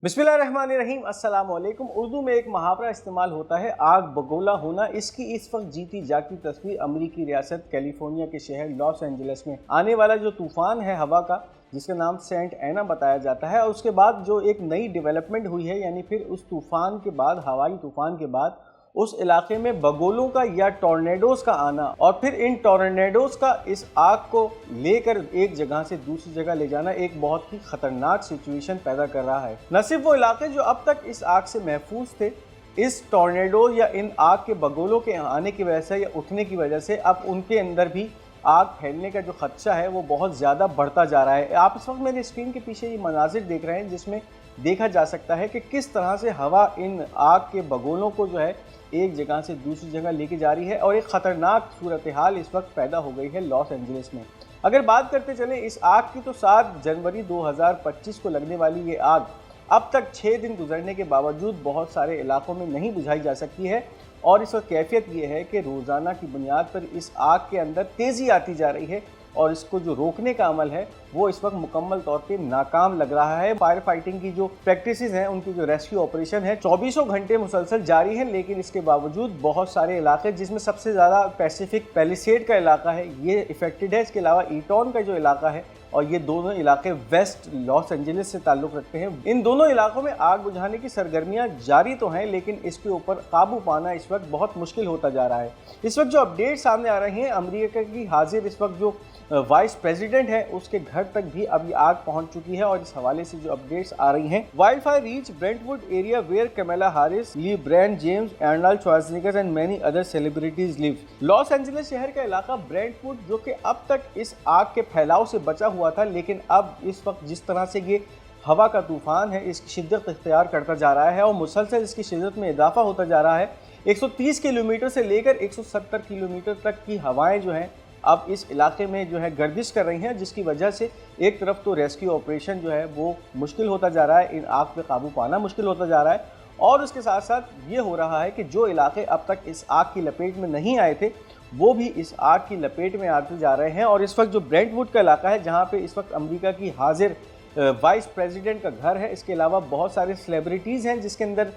बिस्मिल्लाहिर्रहमानिर्रहीम, अस्सलाम वालेकुम। उर्दू में एक मुहावरा इस्तेमाल होता है आग बगोला होना। इसकी इस वक्त जीती जागती तस्वीर अमरीकी रियासत कैलिफोर्निया के शहर लॉस एंजलिस में आने वाला जो तूफ़ान है हवा का, जिसका नाम सेंट एना बताया जाता है, और उसके बाद जो एक नई डेवलपमेंट हुई है, यानी फिर उस तूफ़ान के बाद, हवाई तूफ़ान के बाद उस इलाके में बगोलों का या टॉर्नेडोज़ का आना, और फिर इन टॉर्नेडोज़ का इस आग को लेकर एक जगह से दूसरी जगह ले जाना एक बहुत ही ख़तरनाक सिचुएशन पैदा कर रहा है। न सिर्फ वो इलाके जो अब तक इस आग से महफूज थे, इस टॉर्नेडो या इन आग के बगोलों के आने की वजह से या उठने की वजह से अब उनके अंदर भी आग फैलने का जो खदशा है वो बहुत ज़्यादा बढ़ता जा रहा है। आप इस वक्त मेरे स्क्रीन के पीछे ये मनाजिर देख रहे हैं, जिसमें देखा जा सकता है कि किस तरह से हवा इन आग के बगोलों को जो है एक जगह से दूसरी जगह लेके जा रही है, और एक ख़तरनाक सूरत हाल इस वक्त पैदा हो गई है लॉस एंजलिस में। अगर बात करते चलें इस आग की, तो 7 जनवरी 2025 को लगने वाली ये आग अब तक 6 दिन गुजरने के बावजूद बहुत सारे इलाकों में नहीं बुझाई जा सकती है, और इस वक्त कैफियत ये है कि रोज़ाना की बुनियाद पर इस आग के अंदर तेज़ी आती जा रही है, और इसको जो रोकने का अमल है वो इस वक्त मुकम्मल तौर पे नाकाम लग रहा है। फायर फाइटिंग की जो प्रैक्टिसेस हैं, उनकी जो रेस्क्यू ऑपरेशन है 24 घंटे मुसलसल जारी है, लेकिन इसके बावजूद बहुत सारे इलाके, जिसमें सबसे ज़्यादा पैसिफिक पैलिसेड का इलाका है, ये इफेक्टेड है। इसके अलावा ईटॉन का जो इलाका है, और ये दोनों इलाके वेस्ट लॉस एंजलिस से ताल्लुक़ रखते हैं। इन दोनों इलाकों में आग बुझाने की सरगर्मियां जारी तो हैं, लेकिन इसके ऊपर काबू पाना इस वक्त बहुत मुश्किल होता जा रहा है। इस वक्त जो अपडेट सामने आ रहे हैं, अमेरिका की हाजिर इस वक्त जो वाइस प्रेसिडेंट है उसके घर तक भी अभी आग पहुंच चुकी है, और इस हवाले से जो अपडेट्स आ रही हैं, wild fire reach Brentwood area where Kamala Harris, LeBron James, Arnold Schwarzenegger and many other celebrities live. Los Angeles शहर का इलाका ब्रेंटवुड, जो कि अब तक इस आग के फैलाव से बचा हुआ था, लेकिन अब इस वक्त जिस तरह से ये हवा का तूफान है इसकी शिद्दत इख्तियार करता जा रहा है, और मुसलसल इसकी शिद्दत में इजाफा होता जा रहा है। 130 किलोमीटर से लेकर 170 किलोमीटर तक की हवाएं जो हैं अब इस इलाके में जो है गर्दिश कर रही हैं, जिसकी वजह से एक तरफ तो रेस्क्यू ऑपरेशन जो है वो मुश्किल होता जा रहा है, इन आग पे काबू पाना मुश्किल होता जा रहा है, और उसके साथ साथ ये हो रहा है कि जो इलाके अब तक इस आग की लपेट में नहीं आए थे वो भी इस आग की लपेट में आते जा रहे हैं। और इस वक्त जो ब्रेंटवुड का इलाका है, जहाँ पे इस वक्त अमेरिका की हाजिर वाइस प्रेसिडेंट का घर है, इसके अलावा बहुत सारे सेलिब्रिटीज़ हैं, जिसके अंदर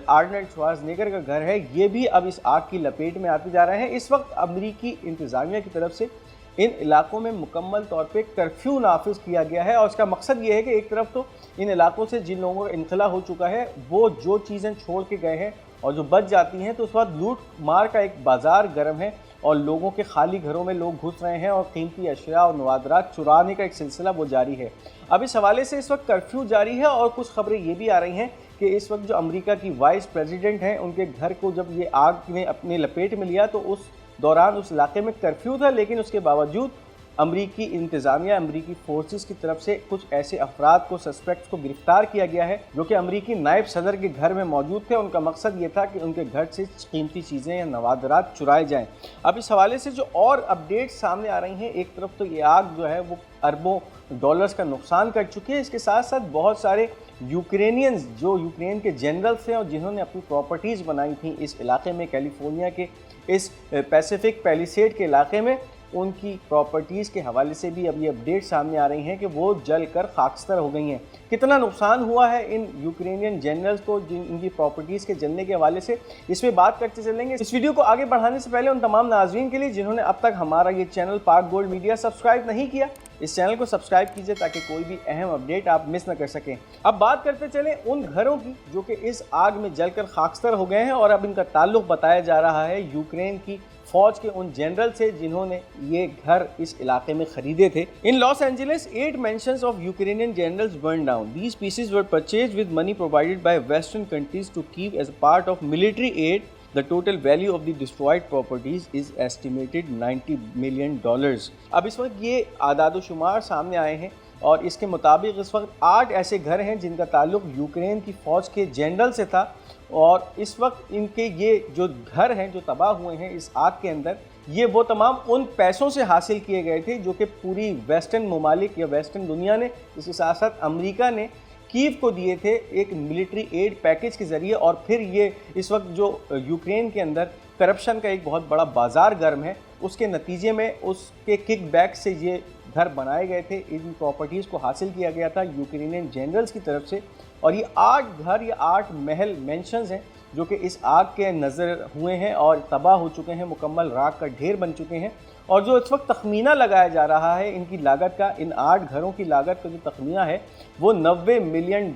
आर्नल्ड श्वार्ज़नेगर का घर है, ये भी अब इस आग की लपेट में आते जा रहे हैं। इस वक्त अमेरिकी इंतज़ामिया की तरफ से इन इलाकों में मुकम्मल तौर पे कर्फ्यू नाफिज किया गया है, और इसका मकसद ये है कि एक तरफ तो इन इलाकों से जिन लोगों का इनखला हो चुका है वो जो चीज़ें छोड़ के गए हैं, और जो बच जाती हैं तो उस बाद लूट मार का एक बाज़ार गर्म है, और लोगों के खाली घरों में लोग घुस रहे हैं, और कीमती अशिया और नवादरात चुराने का एक सिलसिला वो जारी है। अब इस हवाले से इस वक्त कर्फ्यू जारी है, और कुछ खबरें ये भी आ रही हैं कि इस वक्त जो अमेरिका की वाइस प्रेसिडेंट हैं, उनके घर को जब ये आग ने अपने लपेट में लिया तो उस दौरान उस इलाके में कर्फ्यू था, लेकिन उसके बावजूद अमरीकी इंतज़ामिया, अमरीकी फोर्सेस की तरफ से कुछ ऐसे अफराद को, सस्पेक्ट्स को गिरफ्तार किया गया है जो कि अमरीकी नायब सदर के घर में मौजूद थे। उनका मकसद ये था कि उनके घर से कीमती चीज़ें या नवादरात चुराए जाएं। अब इस हवाले से जो और अपडेट्स सामने आ रही हैं, एक तरफ तो ये आग जो है वो अरबों डॉलर्स का नुकसान कर चुकी है, इसके साथ साथ बहुत सारे यूक्रेनियंस जो यूक्रेन के जनरल्स हैं और जिन्होंने अपनी प्रॉपर्टीज़ बनाई थी इस इलाके में, कैलिफोर्निया के इस पैसिफिक पैलिसेड के इलाके में, उनकी प्रॉपर्टीज़ के हवाले से भी अब ये अपडेट सामने आ रही हैं कि वो जल कर खाकस्तर हो गई हैं। कितना नुकसान हुआ है इन यूक्रेनियन जनरल्स को इनकी प्रॉपर्टीज़ के जलने के हवाले से, इसमें बात करते चलेंगे। इस वीडियो को आगे बढ़ाने से पहले उन तमाम नाज़रीन के लिए जिन्होंने अब तक हमारा ये चैनल पाक गोल्ड मीडिया सब्सक्राइब नहीं किया, इस चैनल को सब्सक्राइब कीजिए ताकि कोई भी अहम अपडेट आप मिस न कर सकें। अब बात करते चलें उन घरों की जो कि इस आग में जलकर खाकस्तर हो गए हैं, और अब इनका ताल्लुक़ बताया जा रहा है यूक्रेन की फौज के उन जनरल से जिन्होंने ये घर इस इलाके में खरीदे थे। इन Los Angeles 8 mansions of Ukrainian generals burned down. These pieces were purchased with money provided by Western countries to keep as a part of military aid. The total value of the destroyed properties is estimated $90 million. अब इस वक्त ये आदाद शुमार सामने आए हैं, और इसके मुताबिक इस वक्त 8 ऐसे घर हैं जिनका ताल्लुक यूक्रेन की फ़ौज के जनरल से था, और इस वक्त इनके ये जो घर हैं जो तबाह हुए हैं इस आग के अंदर, ये वो तमाम उन पैसों से हासिल किए गए थे जो कि पूरी वेस्टर्न ममालिक या वेस्टर्न दुनिया ने, इसके साथ साथ अमेरिका ने कीव को दिए थे एक मिलिट्री एड पैकेज के ज़रिए। और फिर ये इस वक्त जो यूक्रेन के अंदर करप्शन का एक बहुत बड़ा बाज़ार गर्म है, उसके नतीजे में उसके किक बैक से ये घर बनाए गए थे, इन प्रॉपर्टीज़ को हासिल किया गया था यूक्रेनियन जनरल्स की तरफ से, और ये 8 घर या 8 महल मेंशंस हैं जो कि इस आग के नज़र हुए हैं और तबाह हो चुके हैं, मुकम्मल राख का ढेर बन चुके हैं। और जो इस वक्त तखमीना लगाया जा रहा है इनकी लागत का, इन 8 घरों की लागत का जो तखमीना है वो $90 मिलियन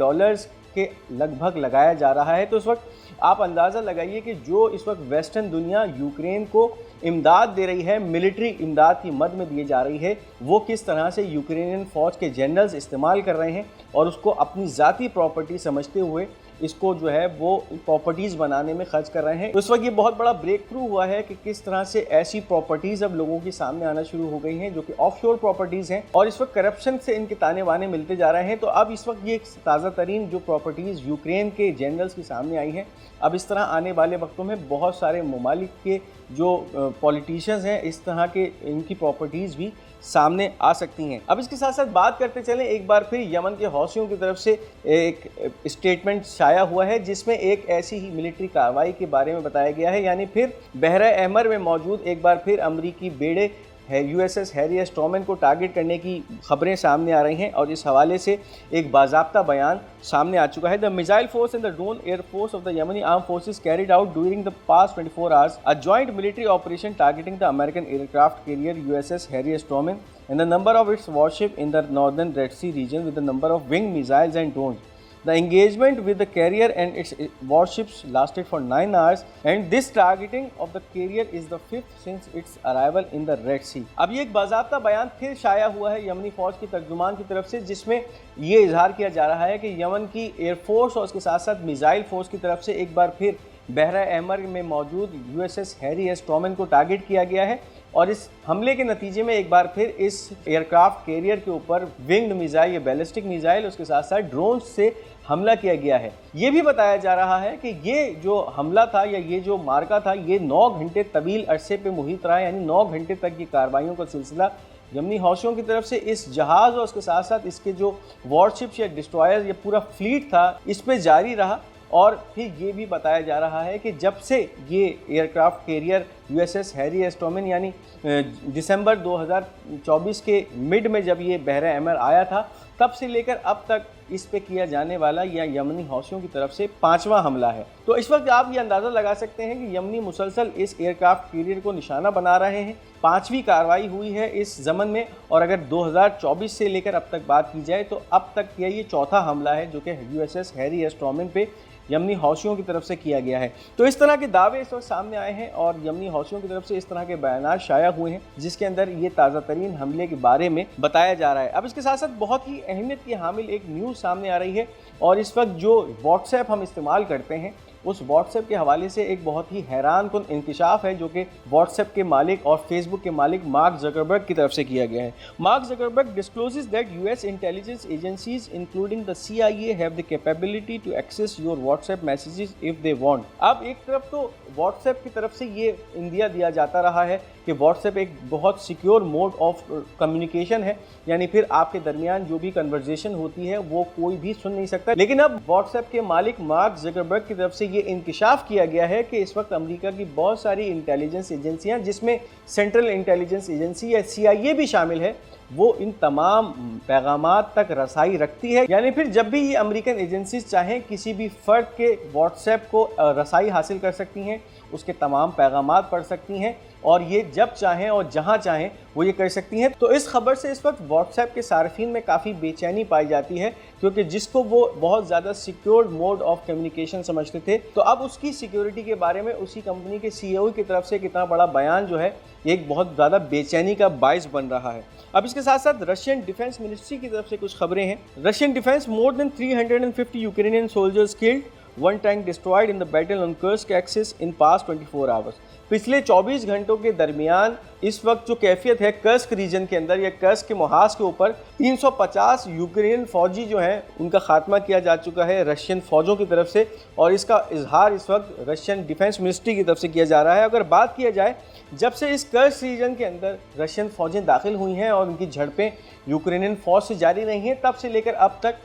के लगभग लगाया जा रहा है। तो इस वक्त आप अंदाज़ा लगाइए कि जो इस वक्त वेस्टर्न दुनिया यूक्रेन को इमदाद दे रही है, मिलिट्री इमदाद की मद में दिए जा रही है, वो किस तरह से यूक्रेनियन फ़ौज के जनरल्स इस्तेमाल कर रहे हैं और उसको अपनी ज़ाती प्रॉपर्टी समझते हुए इसको जो है वो प्रॉपर्टीज़ बनाने में खर्च कर रहे हैं। तो इस वक्त ये बहुत बड़ा ब्रेक थ्रू हुआ है कि किस तरह से ऐसी प्रॉपर्टीज़ अब लोगों के सामने आना शुरू हो गई हैं जो कि ऑफशोर प्रॉपर्टीज़ हैं, और इस वक्त करप्शन से इनके ताने बाने मिलते जा रहे हैं। तो अब इस वक्त ये ताज़ा तरीन जो प्रॉपर्टीज़ यूक्रेन के जनरल्स के सामने आई हैं, अब इस तरह आने वाले वक्तों में बहुत सारे ममालिक के जो पॉलिटिशियंस हैं इस तरह के इनकी प्रॉपर्टीज़ भी सामने आ सकती हैं। अब इसके साथ साथ बात करते चलें, एक बार फिर यमन के हौसियों की तरफ से एक स्टेटमेंट शाया हुआ है जिसमें एक ऐसी ही मिलिट्री कार्रवाई के बारे में बताया गया है, यानी फिर बहरा अहमर में मौजूद एक बार फिर अमरीकी बेड़े USS हैरी एस ट्रूमैन को टारगेट करने की खबरें सामने आ रही हैं, और इस हवाले से एक बाज़ाब्ता बयान सामने आ चुका है। The missile force and the drone air force of the Yemeni arm forces carried out during the past 24 hours a joint military operation targeting the American aircraft carrier USS Harry S Trueman and the number of its warship in the northern Red Sea region with the number of winged missiles and drones. The engagement with the carrier and its warships lasted for 9 hours and this targeting of the carrier is the 5th since its arrival in the Red Sea. अब ये एक बाज़ाब्ता बयान फिर शाया हुआ है यमनी फ़ौज की तर्जुमान की तरफ से, जिसमें ये इजहार किया जा रहा है कि यमन की एयरफोर्स और उसके साथ साथ मिसाइल फोर्स की तरफ से एक बार फिर बहरा अहमर में मौजूद USS हैरी एस ट्रूमैन को टारगेट किया गया है, और इस हमले के नतीजे में एक बार फिर इस एयरक्राफ्ट कैरियर के ऊपर विंग्ड मिसाइल या बैलिस्टिक मिसाइल उसके साथ साथ ड्रोन से हमला किया गया है। ये भी बताया जा रहा है कि ये जो हमला था या ये जो मार्का था ये 9 घंटे तवील अरसे पे मुहित रहा, यानी 9 घंटे तक ये कार्रवाइयों का सिलसिला यमनी हौसियों की तरफ से इस जहाज़ और उसके साथ साथ इसके जो वॉरशिप्स या डिस्ट्रॉयर्स या पूरा फ्लीट था इस पे जारी रहा। और फिर ये भी बताया जा रहा है कि जब से ये aircraft carrier USS Harry S Trueman यानी दिसंबर 2024 के मिड में जब ये बहरा अहमर आया था, तब से लेकर अब तक इस पे किया जाने वाला या यमनी हौसियों की तरफ से 5वां हमला है। तो इस वक्त आप ये अंदाज़ा लगा सकते हैं कि यमनी मुसलसल इस एयरक्राफ्ट कैरियर को निशाना बना रहे हैं। 5वीं कार्रवाई हुई है इस ज़मन में, और अगर 2024 से लेकर अब तक बात की जाए तो अब तक ये 4था हमला है जो कि USS हैरी एस ट्रूमैन पे यमनी हौसियों की तरफ से किया गया है। तो इस तरह के दावे इस वक्त सामने आए हैं और यमनी हौसियों की तरफ से इस तरह के बयानात शाया हुए हैं जिसके अंदर ये ताज़ा तरीन हमले के बारे में बताया जा रहा है। अब इसके साथ साथ बहुत ही अहमियत की हामिल एक न्यूज़ सामने आ रही है, और इस वक्त जो व्हाट्सएप हम इस्तेमाल करते हैं उस व्हाट्सएप के हवाले से एक बहुत ही हैरान कुन इंकिशाफ है जो कि व्हाट्सएप के मालिक और फेसबुक के मालिक मार्क ज़करबर्ग की तरफ से किया गया है। Mark Zuckerberg discloses that US intelligence agencies including the CIA have the capability to access your WhatsApp messages if they want. अब एक तरफ तो व्हाट्सएप की तरफ से ये इंदिया दिया जाता रहा है कि व्हाट्सएप एक बहुत सिक्योर मोड ऑफ कम्युनिकेशन है, यानी फिर आपके दरमियान जो भी कन्वर्जेशन होती है वो कोई भी सुन नहीं सकता। लेकिन अब व्हाट्सएप के मालिक मार्क ज़करबर्ग की तरफ से ये इंकिशाफ किया गया है कि इस वक्त अमेरिका की बहुत सारी इंटेलिजेंस एजेंसियां, जिसमें सेंट्रल इंटेलिजेंस एजेंसी या CIA भी शामिल है, वो इन तमाम पैगामात तक रसाई रखती है। यानी फिर जब भी ये अमेरिकन एजेंसीज चाहें किसी भी फ़र्द के व्हाट्सएप को रसाई हासिल कर सकती हैं, उसके तमाम पैगामात पढ़ सकती हैं, और ये जब चाहें और जहां चाहें वो ये कर सकती हैं। तो इस खबर से इस वक्त व्हाट्सएप के सार्फिन में काफ़ी बेचैनी पाई जाती है, क्योंकि जिसको वो बहुत ज़्यादा सिक्योर मोड ऑफ कम्युनिकेशन समझते थे, तो अब उसकी सिक्योरिटी के बारे में उसी कंपनी के CEO की तरफ से कितना बड़ा बयान जो है एक बहुत ज़्यादा बेचैनी का बाइस बन रहा है। अब इसके साथ साथ रशियन डिफेंस मिनिस्ट्री की तरफ से कुछ खबरें हैं। Russian defence more than 350 Ukrainian soldiers killed, 1 tank destroyed in the battle on Kursk axis in past 24 hours. पिछले 24 घंटों के दरमियान इस वक्त जो कैफियत है कर्स्क रीजन के अंदर या कर्स्क के मुहाज के ऊपर 350 यूक्रेनियन फौजी जो हैं उनका खात्मा किया जा चुका है रशियन फ़ौजों की तरफ से, और इसका इजहार इस वक्त रशियन डिफेंस मिनिस्ट्री की तरफ से किया जा रहा है। अगर बात किया जाए जब से इस कर्स्क रीजन के अंदर रशियन फ़ौजें दाखिल हुई हैं और उनकी झड़पें यूक्रेनियन फ़ौज से जारी रही हैं, तब से लेकर अब तक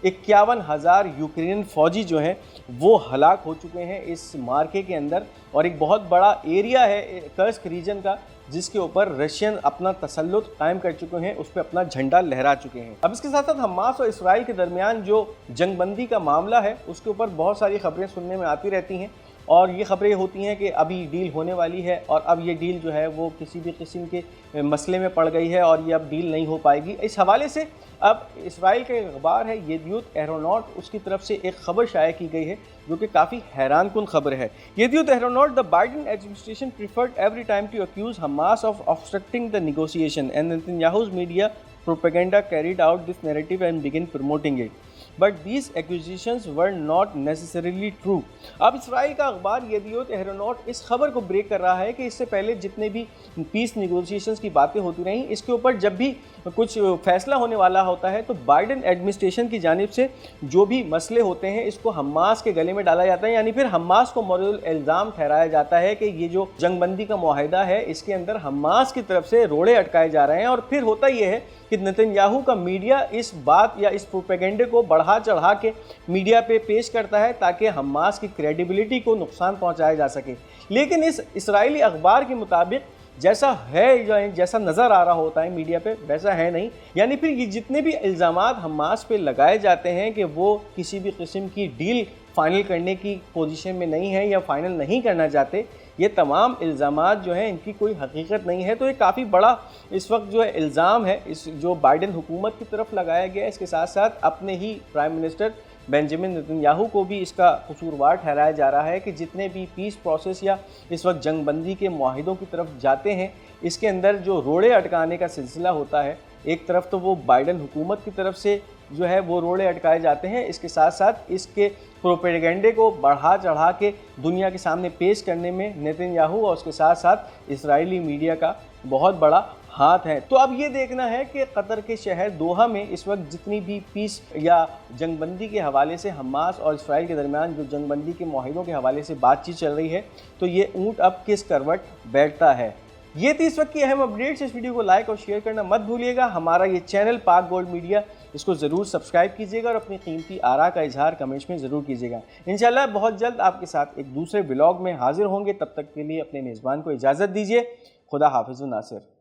51,000 यूक्रेनियन फौजी जो हैं वो हलाक हो चुके हैं इस मार्के के अंदर, और एक बहुत बड़ा एरिया है कर्स्क रीजन का जिसके ऊपर रशियन अपना तसल्लुत कायम कर चुके हैं, उस पर अपना झंडा लहरा चुके हैं। अब इसके साथ साथ हमास और इसराइल के दरमियान जो जंगबंदी का मामला है उसके ऊपर बहुत सारी खबरें सुनने में आती रहती हैं, और ये खबरें होती हैं कि अभी डील होने वाली है और अब ये डील जो है वो किसी भी किस्म के मसले में पड़ गई है और ये अब डील नहीं हो पाएगी। इस हवाले से अब इसराइल का अखबार है येदियोत एहरोनॉट, उसकी तरफ से एक खबर शाया की गई है जो कि काफ़ी हैरान कुन खबर है। Yedioth Ahronoth, the Biden administration preferred every time to accuse Hamas of obstructing the negotiation and Netanyahu's media propaganda carried out this narrative and began promoting it. But these accusations were not necessarily true. अब Israel का अखबार येदियोत एहरोनॉट इस खबर को break कर रहा है कि इससे पहले जितने भी पीस निगोशिएशंस की बातें होती रहीं, इसके ऊपर जब भी कुछ फैसला होने वाला होता है तो बाइडेन एडमिनिस्ट्रेशन की जानिब से जो भी मसले होते हैं इसको हमास के गले में डाला जाता है, यानी फिर हमास को मौजूद इल्ज़ाम ठहराया जाता है कि ये जो जंगबंदी का मुआहिदा है इसके अंदर हमास की तरफ से रोड़े अटकाए जा रहे हैं। और फिर होता ये है कि नेतन्याहू का मीडिया इस बात या इस प्रोपेगेंडे को बढ़ा चढ़ा के मीडिया पे पेश करता है ताकि हमास की क्रेडिबिलिटी को नुकसान पहुंचाया जा सके। लेकिन इस इसराइली अखबार के मुताबिक जैसा है, जैसा नज़र आ रहा होता है मीडिया पे वैसा है नहीं, यानी फिर ये जितने भी इल्ज़ामात हमास पे लगाए जाते हैं कि वो किसी भी किस्म की डील फाइनल करने की पोजीशन में नहीं है या फाइनल नहीं करना चाहते, ये तमाम इल्ज़ामात जो हैं इनकी कोई हकीकत नहीं है। तो ये काफ़ी बड़ा इस वक्त जो है इल्ज़ाम है इस जो बाइडेन हुकूमत की तरफ लगाया गया है। इसके साथ साथ अपने ही प्राइम मिनिस्टर बेंजामिन नेतन्याहू को भी इसका कसूरवार ठहराया जा रहा है कि जितने भी पीस प्रोसेस या इस वक्त जंगबंदी के मुआहिदों की तरफ जाते हैं इसके अंदर जो रोड़े अटकाने का सिलसिला होता है, एक तरफ तो वो बाइडेन हुकूमत की तरफ से जो है वो रोड़े अटकाए जाते हैं, इसके साथ साथ इसके प्रोपेगेंडे को बढ़ा चढ़ा के दुनिया के सामने पेश करने में नेतन्याहू और उसके साथ साथ इसराइली मीडिया का बहुत बड़ा हाथ है। तो अब ये देखना है कि कतर के शहर दोहा में इस वक्त जितनी भी पीस या जंगबंदी के हवाले से हमास और इसराइल के दरमियान जो जंगबंदी के मुआहिदों के हवाले से बातचीत चल रही है, तो ये ऊँट अब किस करवट बैठता है। ये थी इस वक्त की अहम अपडेट्स। इस वीडियो को लाइक और शेयर करना मत भूलिएगा। हमारा ये चैनल पाक गोल्ड मीडिया, इसको ज़रूर सब्सक्राइब कीजिएगा और अपनी कीमती आरा का इजहार कमेंट्स में ज़रूर कीजिएगा। इंशाल्लाह बहुत जल्द आपके साथ एक दूसरे ब्लॉग में हाजिर होंगे। तब तक के लिए अपने मेज़बान को इजाज़त दीजिए। खुदा हाफिज़ नासिर।